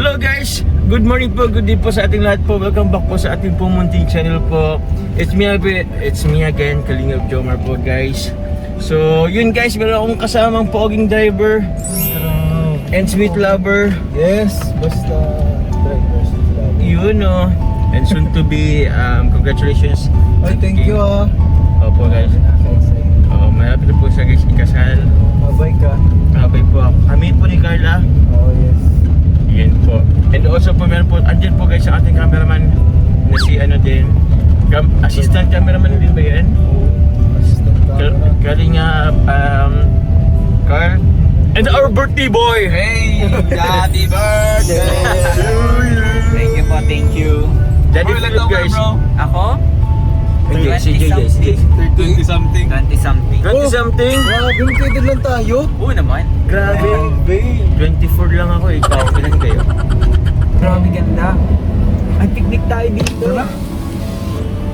Hello guys! Good morning po, good day po sa ating lahat po. Welcome back po sa ating pumunting channel po. It's me again, Kalingap Jomar po guys. So yun guys, meron akong kasamang poging driver and sweet lover. Yes, basta driver, sweet lover. Yun o. And soon to be, congratulations. Ay, thank you ah. Opo guys. Malapit na po siya guys ikasal. Mabay ka. Kabay po ako. Kami po ni Carla. Oh yes. Yun po. And also po meron po, andyan po guys ang ating cameraman na si ano din, assistant cameraman din ba yan? Assistant camera. Kalinga, Carl. And our birthday boy! Hey! Happy birthday! Thank you po, thank you. Daddy Philip guys. Ako? Hindi, si Jay guys. 20 something. 20 something. 20 something? Grabe, magkailan lang tayo. Oo naman. Grabe. Grabe. 24 lang ako, ikaw. Ilan kayo? Grabe ganda. Ang picnic tayo dito. Tara.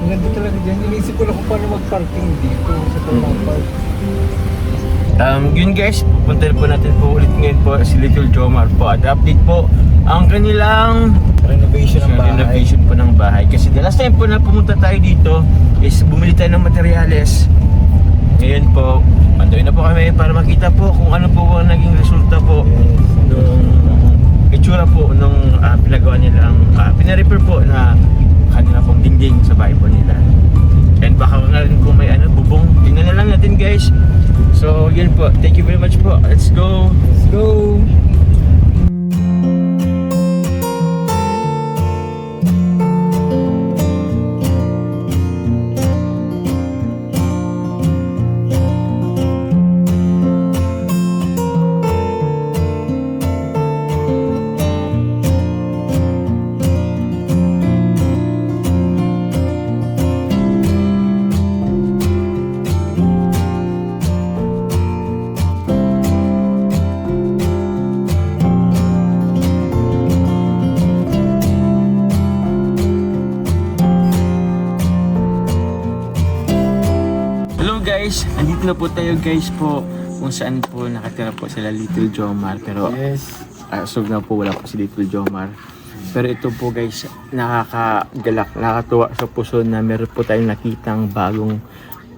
Ang ganda talaga dyan. Inisip ko lang kung paano mag-parking dito sa Tamang Park. Yun guys, pupunta po natin po ulit ngayon po si Little Jomar po at update po ang kanilang Renovation ng bahay. renovation po ng bahay. Kasi the last time po na pumunta tayo dito is bumili tayo ng materyales. Ngayon po, andoy na po kami para makita po kung ano po ang naging resulta po nung itsura po nung pinagawa nilang pinarepair po na kanila pong dingding sa bahay po nila. And baka nga rin po may bubong. Tingnan na lang natin guys. So yun po, thank you very much po. Let's go! Let's go! Hello guys, andito na po tayo guys po kung saan po nakatira po sila Little Jomar. Pero Yes. so na po wala po si Little Jomar. Pero ito po guys, nakakagalak, nakakatuwa sa puso na meron po tayong nakitang bagong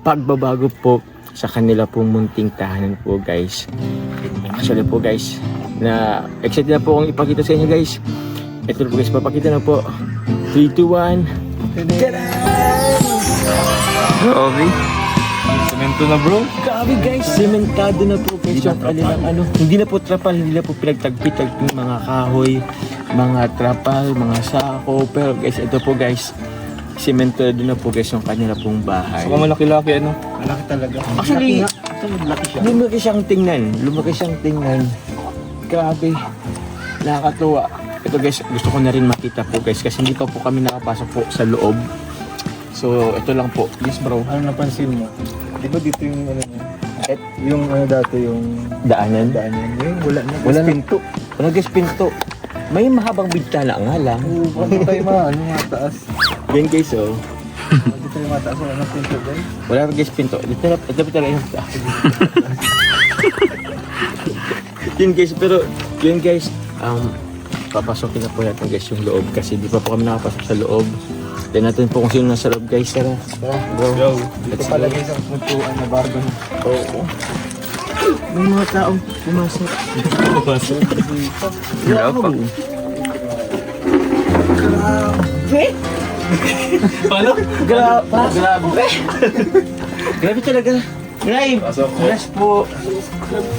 pagbabago po sa kanila pong munting tahanan po guys. Actually po guys, na excited na po akong ipakita sa inyo guys. Ito po guys, papakita na po. 3, 2, 1. Grabe. Semento na bro. Grabe guys, sementado na po guys yung kanilang Hindi na po trapal, hindi na po pinagtagpi-tagping mga kahoy, mga trapal, mga sako. Pero guys, ito po guys, sementado na po guys yung kanila pong bahay. Saka malaki-laki Malaki talaga. Actually, Malaki siya. lumaki siyang tingnan. Grabe, nakakatuwa. Ito guys, gusto ko na rin makita po guys kasi hindi pa po kami nakapasok po sa loob. So, ito lang po. Yes bro. Ano napansin mo? Di ba dito yung niya? Yung dati yung Daanan? Yung wala na. Wala na. Pinto. Wala guys, pinto. May mahabang bintana nga lang. Oo, paano tayo mataas? Yan guys oh. Hindi tayo mataas. Wala na pinto guys. Wala pa guys pinto. Dito pa talaga yung taas. Yun guys, pero yun guys, papasokin na po natin guys yung loob kasi di pa po kami nakapasok sa loob. Tignan natin po kung sino nasa loob guys. Tara bro. Yo, dito Let's pala go. guys ang puntuan na barba. Oo. May mga taong pumasok. Grabe. Paano? Grabe. Grabe talaga. Live. Yes po.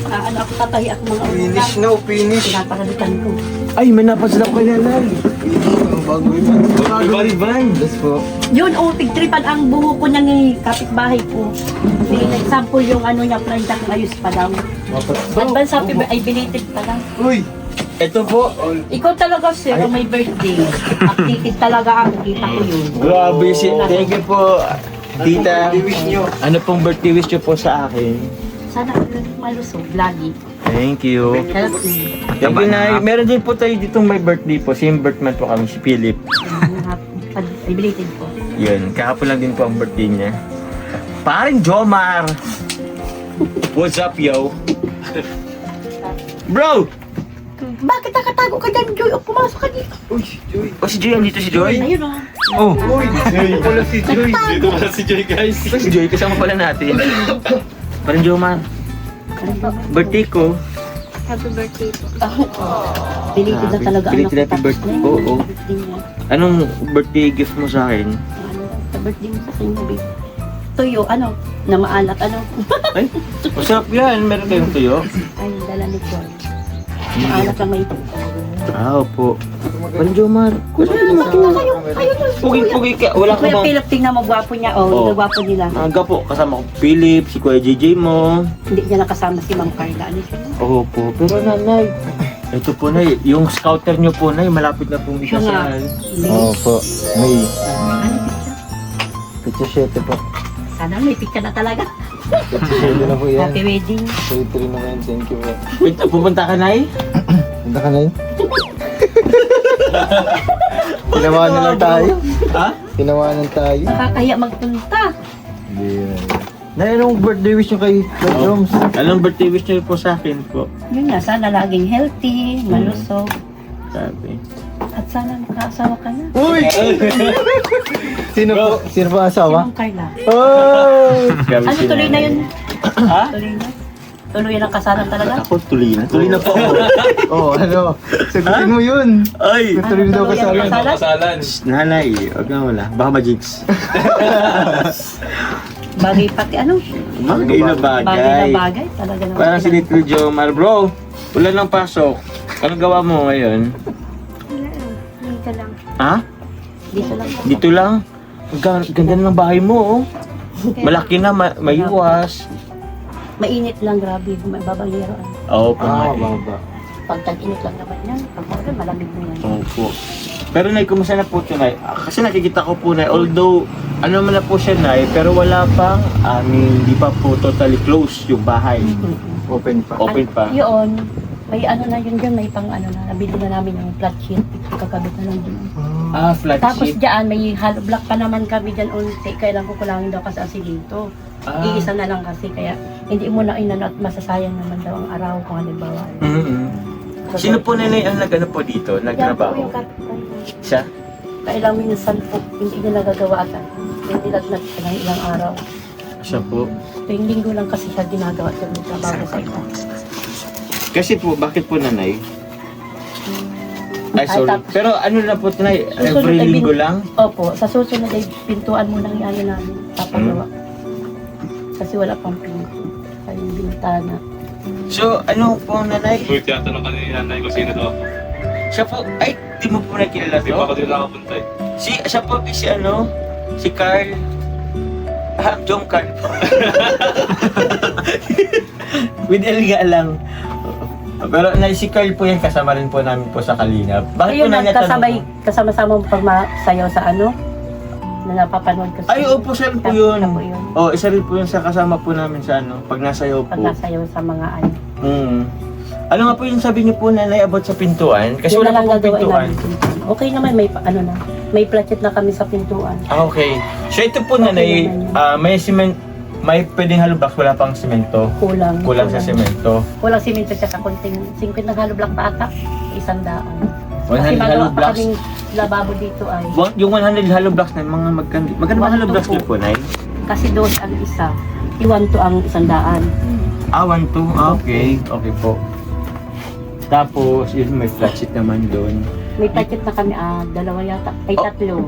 Ano ako tatahi ako mga Finish na, finish. pinapagalitan ko. Ay, may napansin ako kay nanay. Ang bago yun. Iban. Yes po. Yun, tigtripan ang buho ko niya ni kapitbahay ko. Example yung niya, planta kung ayos pa daw. Advance happy birthday, ay belated pa lang. Uy! Ito po. Ikaw talaga sir, kung may birthday. Updated talaga ako, kita ko yun. Grabe si. Thank you po. Tita. Wish nyo. Ano pong birthday wish nyo po sa akin? Sana malusog, lagi. Thank you. Healthy. Thank you, Nay. Meron din po tayo ditong may birthday po. Same birth month po kami, si Philip. Ay belated po. Yun, kahapon lang din po ang birthday niya. Paring Jomar! What's up, yo? Bro! Bakit nakatago ka dyan, Joy? O, pumasok ka dito. Uy, Joy. Oh, si Joy, andito si Joy. Ayun o. Oh, Uy, Joy. Wala si Joy. Dito pala si Joy, guys. ito si Joy, kasama pala natin. Parang Jomar, birthday ko. Happy birthday po. Belated na talaga. Belated anak ko, happy tapos birthday. na yun, Oo. birthday niya. Anong birthday gift mo sa akin? Ano, sa birthday mo sa kanya, babe. Tuyo, ano, na maalat, ano. Ay, masarap yan. Meron kayong tuyo? Ay, dala ni Joy. Maalat lang may Ah, opo. Parang Jomar. Kuya, makita kayo. Kayo doon. Pugi-pugi ka. Wala ka Kuya bang... Philip, tingnan mo, gwapo niya. Oh, Oo. gwapo nila. Aga po, kasama ko Philip, si Kuya JJ mo. Hindi niya nakasama si Ma'am Carla. Ano siya? Opo, pero nanay. Ito po na, yung scouter nyo po na, malapit na po Siya nga. ikasal. Oo po. May Ano picture? picture 7 po. Sana may picture na talaga. Picture 7 na po yan. Happy wedding. Pay 3 naman. Thank you po. Wait, pupunta ka, Nay? Punta ka na yun? Tinawanan lang tayo. Ha? Tinawanan tayo. Nakakahiya magpunta. Hindi na. Nay, anong birthday wish nyo kay Joms? Anong birthday wish nyo po sa akin po? Yun nga, sana laging healthy, malusog. Sabi. At sana makaasawa ka na. Uy! Sino po? Sino po ang Si asawa? Ma'am Carla. Oh! Grabe Ano si tuloy na Nanay. yun? Ha? Tuloy na? Tuloy na ang kasalan talaga? Ako tuloy na. Tuloy na po ako. Oh, ano? Sagutin mo yun. Ay! Tuloy na daw Tuloy ang kasalan. Kasalan. Nanay, wag na wala. Baka ma-jinx. Bagay pati ano? Bagay na Bagay bagay. na bagay. Talaga naman. Parang si Little Jomar, bro. Wala nang pasok. Anong gawa mo ngayon? Wala lang. Dito lang. Ha? Dito lang. Dito lang. Ang ganda na ng bahay mo, oh. Malaki na, mayuwas. Mainit lang, grabe. May babangyero. Oo, Ah, pamain. baba. Pag tag-init lang naman yan. Pag maulan, malamig mo yan. Opo. Pero Nay, kumusta na po ito, Nay? Kasi nakikita ko po, Nay, although ano man na po siya, Nay, pero wala pang, hindi pa po totally close yung bahay. Open pa. Open pa. Yun, may ano na yun dyan, may pang ano na, nabili na namin yung flat sheet. Kakabit na lang dun. Ah, flat Tapos sheet. dyan, may hollow block pa naman kami dyan unti. Kailan ko kulangin daw kasi asigito. Ah. Iisa na lang kasi, kaya hindi mo na inano at masasayang naman daw ang araw kung halimbawa. Mm-hmm. Sino po, Nanay, ang nag-ano po dito? Yan po Nagtrabaho? yung kapitbahay. Siya? Kailang minsan po, hindi niya nagagawa at hindi nagnat siya ng ilang araw. Siya po. Tuwing linggo lang kasi siya ginagawa siya ng trabaho sa iba. Kasi po, bakit po, Nanay? Ay, Ay, sorry. tapos- Pero ano na po, Nanay? Susunod Every ay linggo lang? Opo, sa susunod ay pintuan mo nang ano namin, papagawa. Kasi wala pang pinto. Kaya yung bintana. So, ano po, Nanay? Uy, tinatanong ka ni Nanay kung sino to. Siya po, ay, di mo po nakilala Di pa ako to? dito nakapunta eh. Siya po, si ano? Si Carl. Jom Carl po. With L nga lang. Pero si Carl po yan, kasama rin po namin po sa Kalingap. Bakit po Ayun ang natanong kasabay, mo? kasama-sama mo pagmasayaw sa ano, na napapanood ko sa Ay, opo, siya rin po yun. Siya po yun. Oh, isa rin po yun sa kasama po namin sa ano, pag nasayaw po. Pag nasayaw sa mga ano. Ano nga po yung sabi niyo po, Nanay, about sa pintuan? Kasi Yun wala na lang po pong gagawin pintuan. namin. Okay naman, may ano na. May placket na kami sa pintuan. Ah, okay. So ito po, Okay Nanay, naman may cement, may pwedeng hollow blocks, wala pang semento. Kulang. Kulang sa semento. Kulang simento siya sa konting 50 ng hollow block pa ata. 100. 100 Kasi hollow magawa pa blocks. kaming lababo dito ay. Yung 100 hollow blocks na mga magkano ba hollow 1 blocks to niyo po, Nay? Kasi dos ang isa. Iwan to ang 100. Ah, 1, 2. Ah, okay. Okay po. Tapos, yun, may flat sheet naman doon. May placket na kami, dalawa yata. Ay, Oh. 3.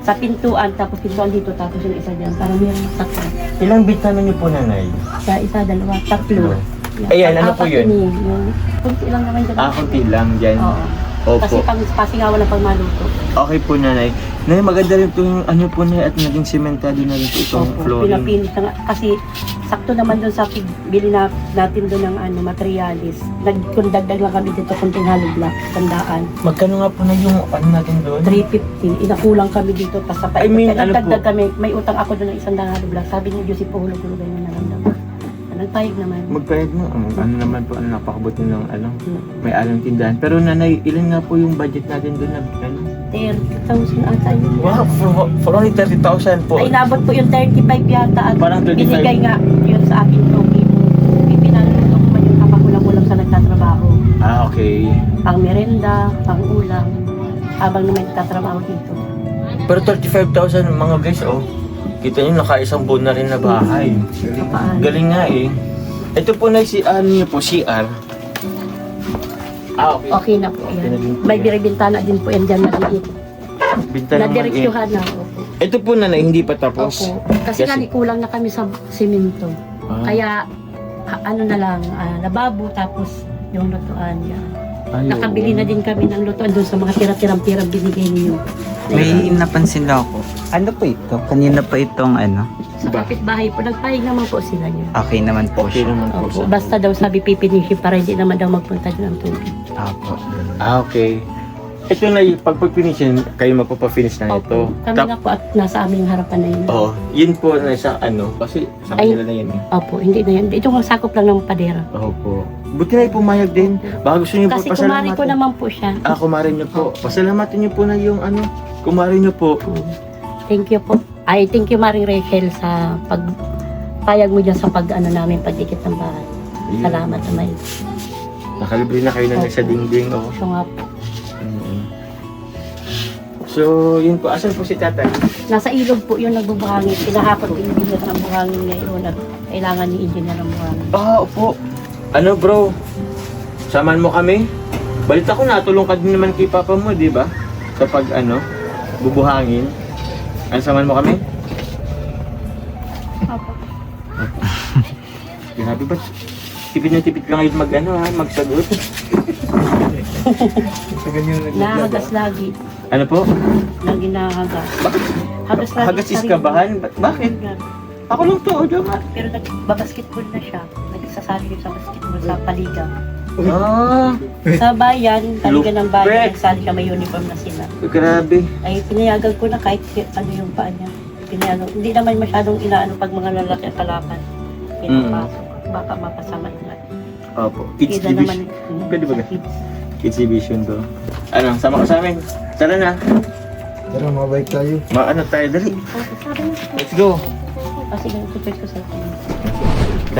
Sa pintuan, tapos pintuan dito, tapos yung isa dyan. Para mayroon 3. Ilang bintana niyo po, Nanay? Sa isa, dalawa, 3. Ayan, ano po yun? Yung kunti lang naman dyan. Ah, kunti lang dyan. Oo. Kasi Opo. pang pasingawan ng pagmaluto. Okay po, Nanay. Nay, maganda rin po yung ano po, Nay, at naging sementado na rin po itong Opo, flooring. pinapinit na nga. Kasi sakto naman doon sa bili na natin doon ng materialis. Nagkundagdag lang kami dito kunting hollow block, tandaan. Magkano nga po na yung ano natin doon? 350. Inakulang kami dito pa sa I mean, ano nagdagdag po? kami. May utang ako doon ng 100 hollow block. Sabi ni Josie po, hulog-hulog yung naramdaman. Nagpayag naman. Magbayad mo. Ano naman po, ano, napakabuti ng ano, may alang tindahan. Pero, Nanay, ilan nga po yung budget natin doon na ano? 30,000 ata yun. Wow, for only 30,000 po. Ay, inabot po yung 35 yata at Parang 25. binigay nga yun sa akin. Pinanaluto ko man yung kapag kulang-kulang sa nagtatrabaho. Ah, okay. pang merenda, pang ulam, habang naman nagtatrabaho dito. Pero 35,000 mga guys, oh. Kita nyo, naka-isang buwan na rin na bahay. Kapaan. Galing nga eh. Ito po na si ano niyo po, CR. Ah, okay. Okay na po Okay na din yan. po May yan. bintana din po yan dyan maliit. Bintana naman eh. Nadireksyohan na. Opo. Ito po na hindi pa tapos. Opo. Kasi nga kulang na kami sa simento. Ah. Kaya ano na lang, lababo tapos yung lutuan yan. Ay, Nakabili oo. na din kami ng lutuan doon sa mga tira-tirang binigay niyo. May napansin lang ako. Ano po ito? Kanina pa itong ano? Sa Ba? kapitbahay po, nagpahig naman po sila niyo. Okay naman po Okay siya. naman po Opo. sa... Basta daw sabi pipinishi para hindi naman daw magpunta doon ang tubig. Apo. Ah, okay. Ito na yung pag-finishin, kayo magpapafinish na ito. Opo. Kami na po at nasa aming harapan na yun. Oo. Yun po na sa ano, kasi sa Ay. kanila na yan eh. Opo, hindi na yan. Ito ang sakop lang ng padera. Opo. Buti na yung pumayag din. Baka gusto niyo po Kasi kumari ko naman po siya. Ah, kumari niyo po. Pasalamatin niyo po na yung ano, kumari niyo po. Thank you po. Ay, thank you Maring Rachel sa pagpayag mo dyan sa pag-ano namin, pagdikit ng bahay. Salamat naman. Nakalibre na kayo na sa dingding. Oh. So nga po. So, yun po. Asan po si tatay? Nasa ilog po yun nagbubuhangin. Pinahakot yung engineer ng buhangin ngayon. Kailangan ni engineer ng buhangin. Ah, opo. Ano bro? Saman mo kami? Balita ko natulong ka din naman kay papa mo, di ba? Sa pag ano, bubuhangin. Ano, saman mo kami? Opo. Grabe ba? Tipid na tipid ka ngayon mag ano ha, magsagot. Sa ganyan na Nahagas lagi. Ano po? Lagi nahagas. Bakit? Hagas lagi. Hagas sa is kabahan? Bakit? rin. Ako lang to, diba? Pero nagbabasketball na siya. Nagsasali siya sa basketball sa paliga. Ah, Sa bayan, paliga ng bayan, Lupet. nagsali siya, may uniform na sila. grabe. Ay, pinayagan ko na kahit ano yung paa niya. Pinayagan. Hindi naman masyadong inaano pag mga lalaki at kalaban. Pinapasok. Baka mapasama naman. Opo. Kids Kida naman. division. Pwede ba? Kids. Kids division to. Ano, sama ka sa amin. Tara na. Tara, mabalik tayo. Ano tayo, dali. Sabi mo. Let's go. Kasi nag-check ko sa akin.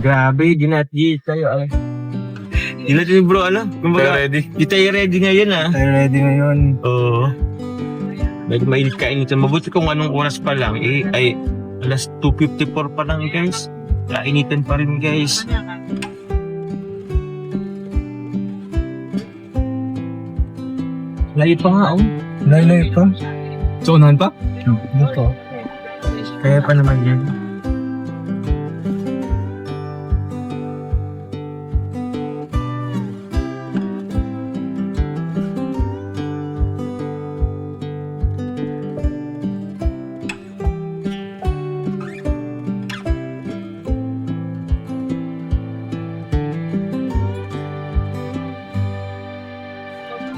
Grabe, dinatgit tayo. Ay. Di natin bro, ano? Kumbaga, ready. Di tayo ready ngayon ah. Tayo ready ngayon. Oo. Medyo mainit kainitan. Mabuti kung anong oras pa lang. Ay, alas 2:54 pa lang guys. Kainitan pa rin guys. Layo pa nga oh. Laylay pa. So, unahan pa? Dito. Kaya pa naman yan.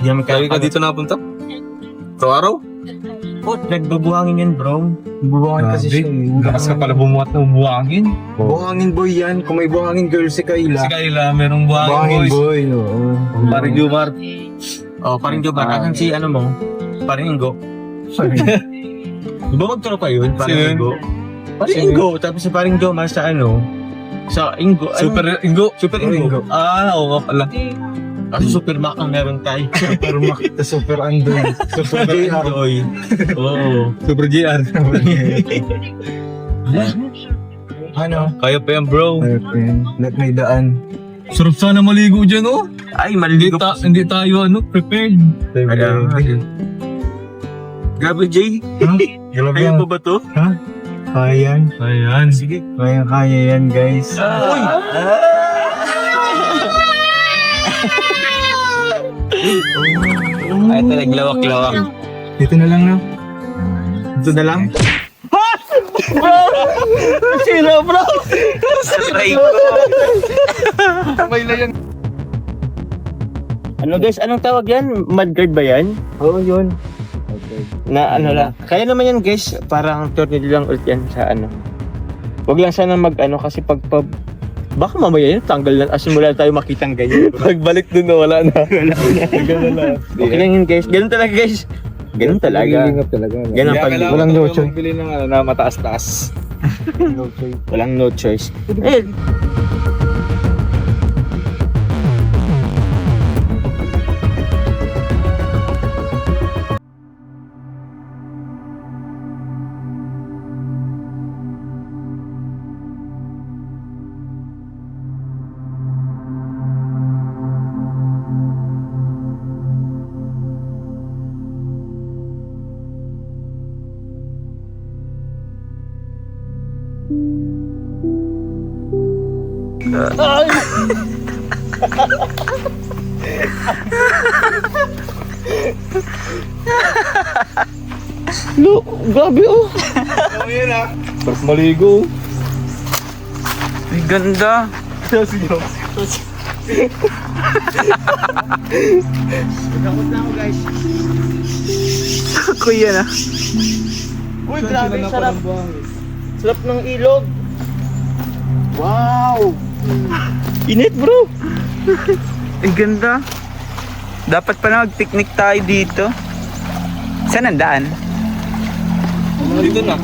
Yan, Lagi ka dito napunta? Araw-araw? Oh, nagbabuhangin yan bro. Buhangin kasi siya. Lakas ka pala bumuhat ng buhangin. Buhangin boy yan. Kung may buhangin girl si Kayla. Si Kayla, merong buhangin Buhangin boys. boy, oo. Paring Jumar. Oh, paring Jobar. Asan si ano mo? Paring Ingo. Di ba magtropa yun? Paring Sino yun? Ingo. Paring Sino yun? Ingo. Tapos si paring Jomar sa ano? Sa Ingo. Ano? Super Ingo. Super Ingo. Ingo. Oo nga pala. Kasi Super Mac ang meron tayo. Super Mac, Super Andoy, Super JR. Andoy. Oo. Super GR. Ano? Kaya pa yan bro. Let may daan. Sarap sana maligo dyan oh. Ay, maliligo. Hindi tayo prepared. Grabe, Jay. Grabe Kaya yan. pa ba to? Kaya yan. Ayan. Sige. Kaya yan guys. Uy! Ay, ito naglawak-lawak. Dito na lang na. Ito na lang. Sino bro? Try ko. Ano guys, anong tawag yan? Mudguard ba yan? Oo, yun. Na ano lang. Kaya naman yan guys, parang tornado lang ulit yan sa ano. Huwag lang sana mag ano kasi baka mamaya yun, tanggal na. As in, wala tayo makitang ganyan. Pagbalik dun wala na. Okay lang yun guys. Ganun talaga guys. Ganun talaga. Nililingap talaga. Ganun pag walang no choice. Bili ng ano, na mataas-taas. No choice. walang no choice. Eh, Look, grabe oh. Sarap maligo. Ang ganda. Takot na ako guys. Kuya na. Uy, grabe, sarap. Sarap ng ilog. Wow. Init bro. Ang ganda. Dapat pa na mag-picnic tayo dito. Saan ang daan? Dito na.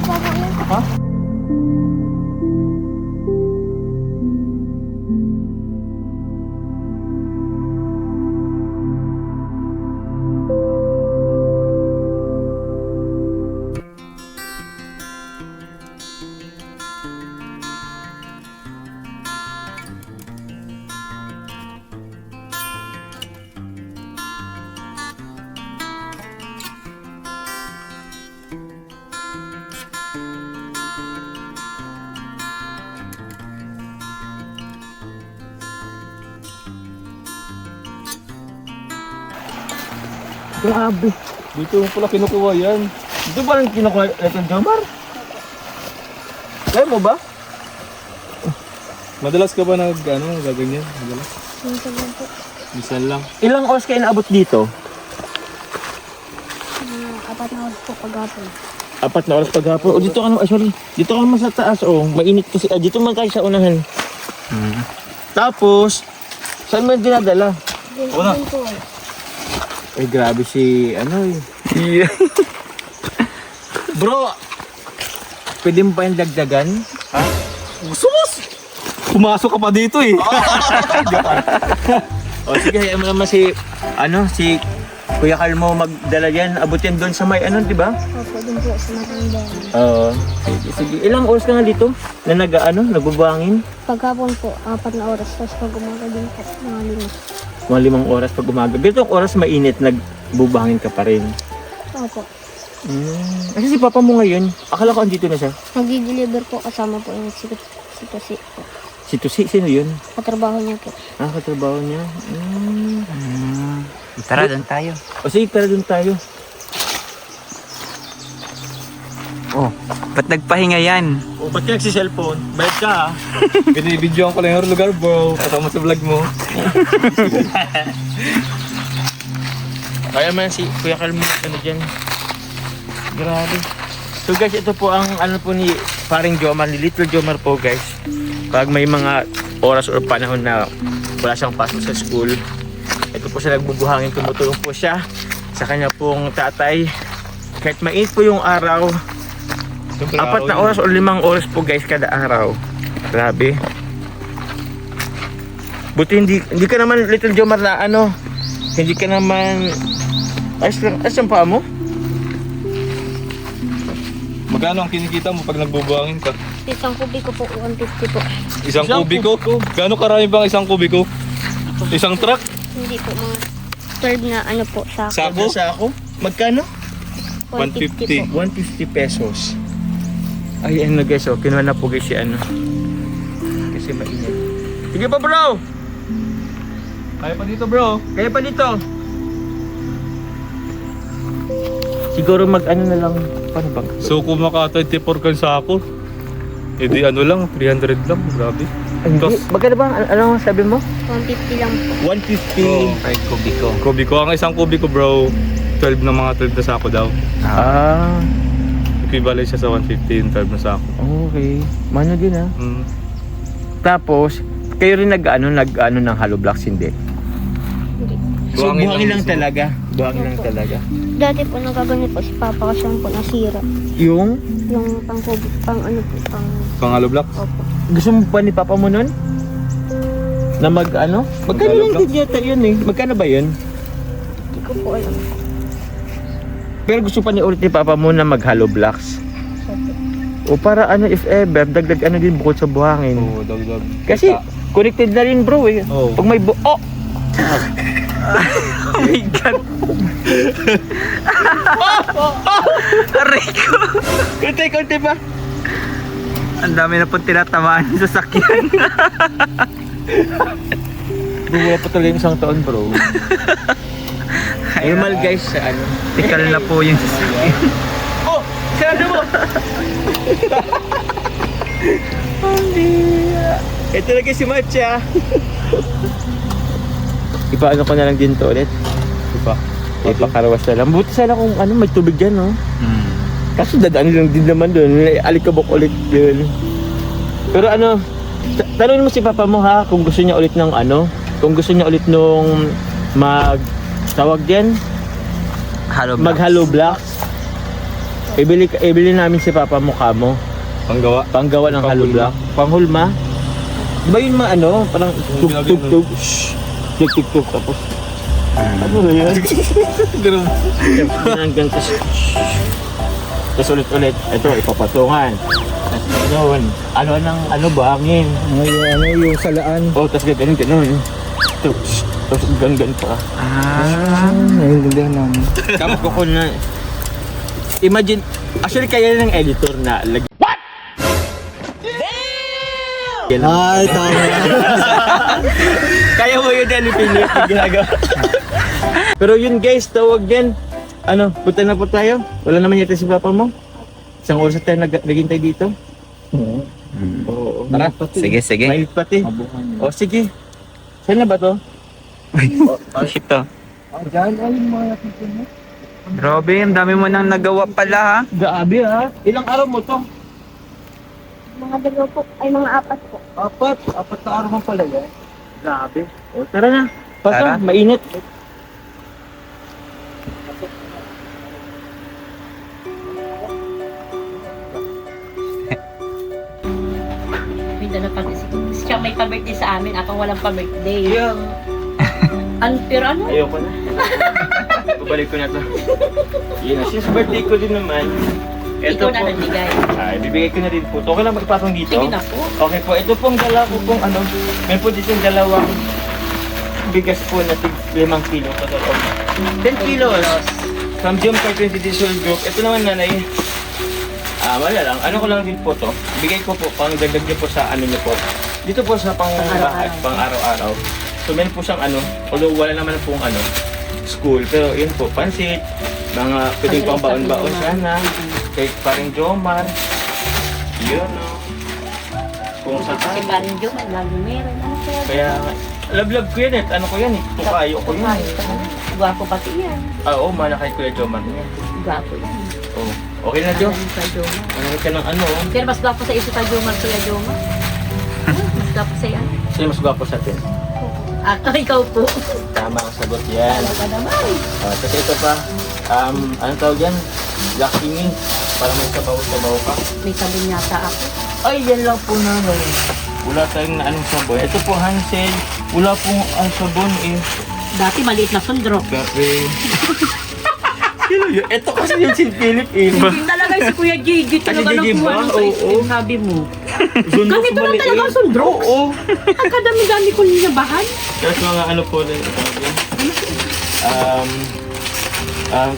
Grabe. Dito mo pala kinukuha yan. Ito ba lang kinukuha Little Jomar? Kaya mo ba? Madalas ka ba gaganyan? Madalas? Minsan lang po. Minsan lang. Ilang oras kayo naabot dito? Apat na oras po paghapon. 4 na oras paghapon. O dito ka naman, sorry. Dito ka naman sa taas, oh. Mainit kasi. Dito man kayo sa unahan. Tapos, saan mo yung dinadala? Din po eh. Ay, grabe si, Yeah. Bro, pwede mo pa yung dagdagan? Sus! Pumasok ka pa dito eh. O sige, hayaan mo naman si Kuya Calmo magdala yan. Abot yan doon sa may di ba? Opo, din po sa matandaan. Oo. Sige. Ilang oras ka nga dito na nagbubuhangin? Paghapon po, 4 na oras. Tapos pag umaga din po, mga 5. Mga 5 oras pag umaga. Ganitong oras mainit, nagbubuhangin ka pa rin. Opo. Kasi si Papa mo ngayon, akala ko andito na siya. Nag-deliver po kasama po yung si po. Si Tusi, sino yun? Katrabaho niya po. Katrabaho niya. Tara, doon tayo. O sige, tara dun tayo. Oh, ba't nagpahinga yan? O, ba't ka nagsi-cellphone? Bayad ka ha? Binibidyoan ko lang yung lugar bro. Kasama sa vlog mo. Kaya man si Kuya Calmo, dyan. Grabe. So guys, ito po ang po ni paring Jomar, ni Little Jomar po guys. Pag may mga oras o panahon na wala siyang pasok sa school, ito po siya nagbubuhangin, tumutulong po siya sa kanya pong tatay. Kahit mainit po yung araw, 4 na oras o 5 oras po guys kada araw. Grabe. Buti hindi ka naman Little Jomar na hindi ka naman ayos ang paa mo? Magkano ang kinikita mo pag nagbubuhangin ka? Isang kubiko po, 150 po. Isang kubiko? Gaano karami bang isang kubiko? Isang truck? Hindi po, mga 12 na po, sako. Sako? Sako? Magkano? 150. po. 150 pesos. Ay, guys, kinuha na po guys si kasi mainit. Sige pa bro! Kaya pa dito bro. Kaya pa dito. Siguro na lang. Paano ba? So kung maka 24 kan sako, edi lang, 300 lang. Grabe. Hindi. Magkano ba? Ano sabi mo? 150 lang po. 150. Ay, kubiko. Kubiko, ang isang kubiko bro, 12 na mga 12 na sako daw. Ah. Equivalent siya sa 150 yung 12 na sako. Okay. Mano din ah. Mm. Tapos, kayo rin nag-ano ng hollow blocks, hindi? Hindi. So, Buhangin buhangin lang lang talaga. Buhangin lang talaga. Dati po nagaganit po si Papa kasi po nasira. Yung, Yung pang-kubik, pang Pangalo block? opo. gusto mo pa ni Papa mo nun? Na Magkano Mag-hollow lang blocks? din yata yun eh? Magkano ba yun? Hindi ko po alam. Pero gusto pa ni ulit ni Papa mo na mag-hollow blocks. O para if ever, dagdag din bukod sa buhangin. Oo, dagdag. Kasi, connected na rin bro eh. Oo. Pag may oh Oh my God. Aray ko. Konti pa. Ang dami na po tinatamaan sa sakyan. Wala pa talaga yung isang taon, bro. Normal guys sa ano. Tikal na po yung sasakyan. Oh! Sarado mo! Ito lagi si Matcha. Ipaano ko na lang din to ulit. Ipakarawas na lang. Buti sana kung ano, may tubig dyan, no? Kaso dadaan lang din naman doon. Alikabok ulit yun. Pero ano, tanongin mo si Papa mo ha, kung gusto niya ulit ng ano, kung gusto niya ulit nung tawag din, mag-hollow blocks. Ibili namin si Papa mo kamo. Panggawa ng hollow block. Panghulma. Di ba yun mga ano, parang tug-tug-tug. Tug-tug-tug tapos. Ano ba yan? Hanggang tapos ulit-ulit. Ito, ipapatungan. Tapos ano ba, hangin? Yung salaan. Oh, tapos ganun. Tapos ganun pa. Naiintindihan namin. Tapos ko na. Imagine, actually kaya ng editor na lagi. What? Damn! Ay, tama. Kaya mo yun din pilit ginagawa. Pero yun guys, tawag din. Ano, punta na po tayo. Wala naman yata si Papa mo. Isang oras tayo naghintay dito. Oo. Tara, sige. Mainit pati. O sige. Saan na ba to? Ito. Diyan, ayun mga nakita mo. Grabe, ang dami mo nang nagawa pala ha. Grabe ha. Ilang araw mo to? Mga dalawa po, ay mga apat po. Apat na araw man pala yan. Grabe. O tara na. Tara. Pasa, mainit. May dala pa siya may pa-birthday sa amin, ako walang pa-birthday. Pero ano? Ayoko na. Babalik ko na to. Yun na. Since birthday ko din naman. Ikaw na nagbigay. Bibigay ko na din po. Okay lang magpatong dito? Sige na po. Okay po. Ito pong dala ko pong ano. Meron po dito yung dalawang bigas po na 5 kilo. 10 kilos. From Jumper 20 Diesel Group. Ito naman nanay. Wala lang. Ano ko lang din po to. Bigay ko po pang dagdag niyo po sa ano niyo po. Dito po sa pang araw-araw. So meron po siyang ano. Although wala naman pong ano. School. Pero yun po. Pansit. Mga pwedeng pang baon-baon sana. Kay paring Jomar. Yun no. Kung sa Kasi parin Diyo, lagi meron. Ano kaya? Kaya love ko yan eh. Ano ko yan eh. Tukayo ko yan. Gwapo pati yan. Oo, malakay ko yung Jomar niya. Gwapo yan. Oo. Okay na Jo. Sa Joma. Ano ka ng ano? Pero mas gwapo sa isa sa Joma, Kuya Joma. Mas gwapo sa yan. Sino mas gwapo sa atin? Ikaw po. Tama ang sagot yan. Talaga naman. Kasi ito pa. Anong tawag yan? Black singing. Para may sabaw-sabaw ka. May sabon yata ako. Ay, yan lang po naman. Wala tayong anong sabon. Ito po Hansel. Wala pong sabon eh. Dati maliit na sundrok. Gabi. Sino yun? Ito kasi yung si Philip eh. Hindi talaga si Kuya Gigi. Talaga Gigi nang ba? kuha ng ice cream, Oo. sabi mo. Sundrok Ganito lang maliit. talaga ang sundrok. Oo. Ang kadami-dami ko ninabahan. Tapos mga ano po rin.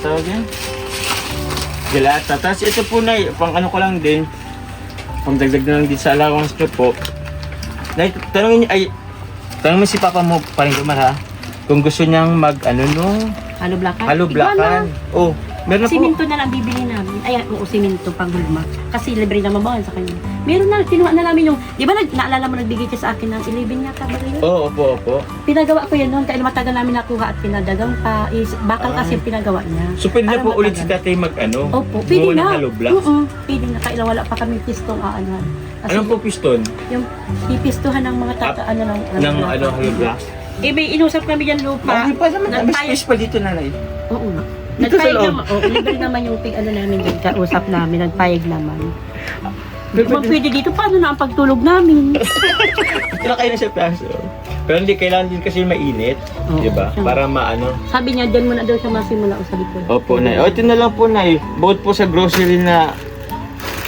Tawag yan? Gelata. Tapos ito po na, pang ano ko lang din. Pang dagdag na lang din sa allowance nyo po. Tanongin mo si Papa mo, paring Jomar ha. Kung gusto niyang Halo blakan. halo blakan. Oh, meron na po. Siminto na lang bibili namin. Ay, oo, siminto pang hulma. Kasi libre naman ba sa kanya. Meron na, kinuha na namin yung, di ba naalala mo nagbigay ka sa akin ng 11 yata ba yun? Oo, opo. Pinagawa ko yan noon, kaya matagal namin nakuha at pinadagang pa. Bakal kasi yung pinagawa niya. So pwede na Para po ulit si matagal. tatay Opo, pwede gumawa ng na. halo black. Pwede na, kailan wala pa kami pistong aanan. Kasi Anong po piston? yung pipistuhan ng mga Ng halo black? Eh, may inusap kami yan lupa. Okay pa naman. May Nagpayag- space pa dito nanay. Oo nga. Dito sa Nagpayag loob. naman. Oo, libre naman yung namin dyan. Kausap namin, nagpayag naman. Kung pwede dito, paano na ang pagtulog namin? Kailan kayo na sa plaso. Pero hindi, kailangan din kasi mainit. Oo. Di ba? Para maano. Sabi niya, dyan muna daw siya masimula o sa likod. Opo, Nay. O, ito na lang po, Nay. Bukod po sa grocery na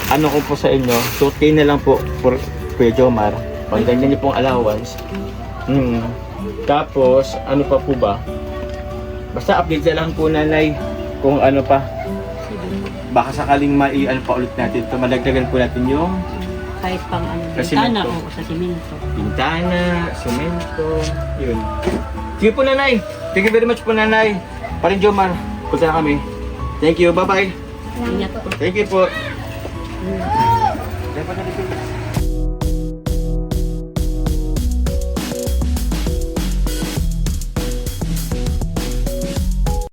ano ko po sa inyo, so kayo na lang po for Kuya Jomar. Pag ganyan niyo pong allowance. Tapos, ano pa po ba? Basta update na lang po, Nanay, kung ano pa. Baka sakaling ano pa ulit natin ito. Madagdagan po natin yung kahit pang ano, Sa bintana simento. o sa simento. Bintana, semento, yun. Sige po nanay. Thank you very much po nanay. Parin Jomar, punta na kami. Thank you, bye-bye. Ingat po. Thank you po. Dapat na dito